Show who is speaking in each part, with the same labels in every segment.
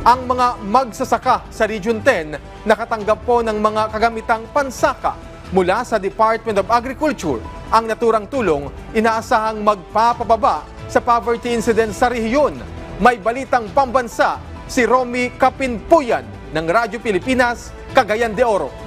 Speaker 1: Ang mga magsasaka sa Region 10 nakatanggap po ng mga kagamitang pansaka mula sa Department of Agriculture. Ang naturang tulong inaasahang magpapababa sa poverty incidence sa rehiyon. May balitang pambansa si Romy Kapinpuyan ng Radyo Pilipinas, Cagayan de Oro.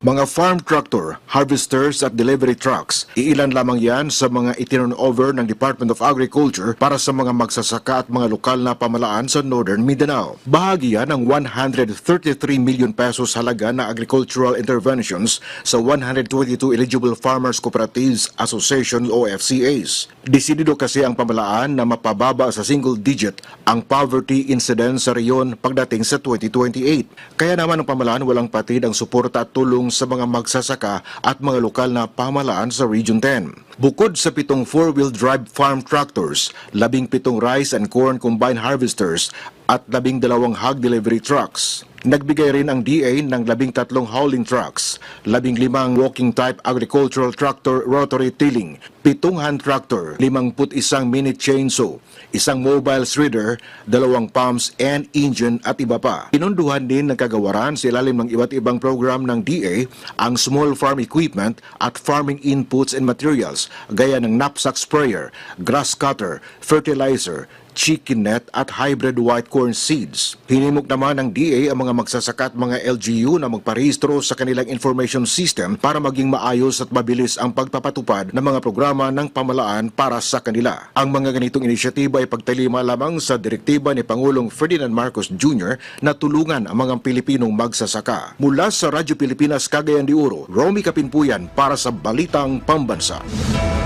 Speaker 2: Mga farm tractor, harvesters at delivery trucks, iilan lamang yan sa mga itinurnover ng Department of Agriculture para sa mga magsasaka at mga lokal na pamalaan sa Northern Mindanao. Bahagi yan ng 133 million pesos halaga na agricultural interventions sa 122 eligible farmers cooperatives association o FCAs. Desidido kasi ang pamalaan na mapababa sa single digit ang poverty incidence sa reyon pagdating sa 2028. Kaya naman ang pamalaan walang patid ang suporta at tulong sa mga magsasaka at mga lokal na pamalaan sa Region 10. Bukod sa 7 four-wheel drive farm tractors, 17 rice and corn combine harvesters at 12 hog delivery trucks. Nagbigay rin ang DA ng 13 hauling trucks, 15 walking type agricultural tractor rotary tilling, 7 hand tractor, 51 mini chainsaw, 1 mobile shredder, 2 pumps and engine at iba pa. Pinunduhan din ng kagawaran sa ilalim ng iba't ibang program ng DA ang small farm equipment at farming inputs and materials gaya ng knapsack sprayer, grass cutter, fertilizer, chicken net at hybrid white corn seeds. Hinimok naman ng DA ang mga magsasaka at mga LGU na magparehistro sa kanilang information system para maging maayos at mabilis ang pagpapatupad ng mga programa ng pamalaan para sa kanila. Ang mga ganitong inisyatiba ay pagtalima lamang sa direktiba ni Pangulong Ferdinand Marcos Jr. na tulungan ang mga Pilipinong magsasaka. Mula sa Radyo Pilipinas, Cagayan de Oro, Romy Kapinpuyan para sa Balitang Pambansa.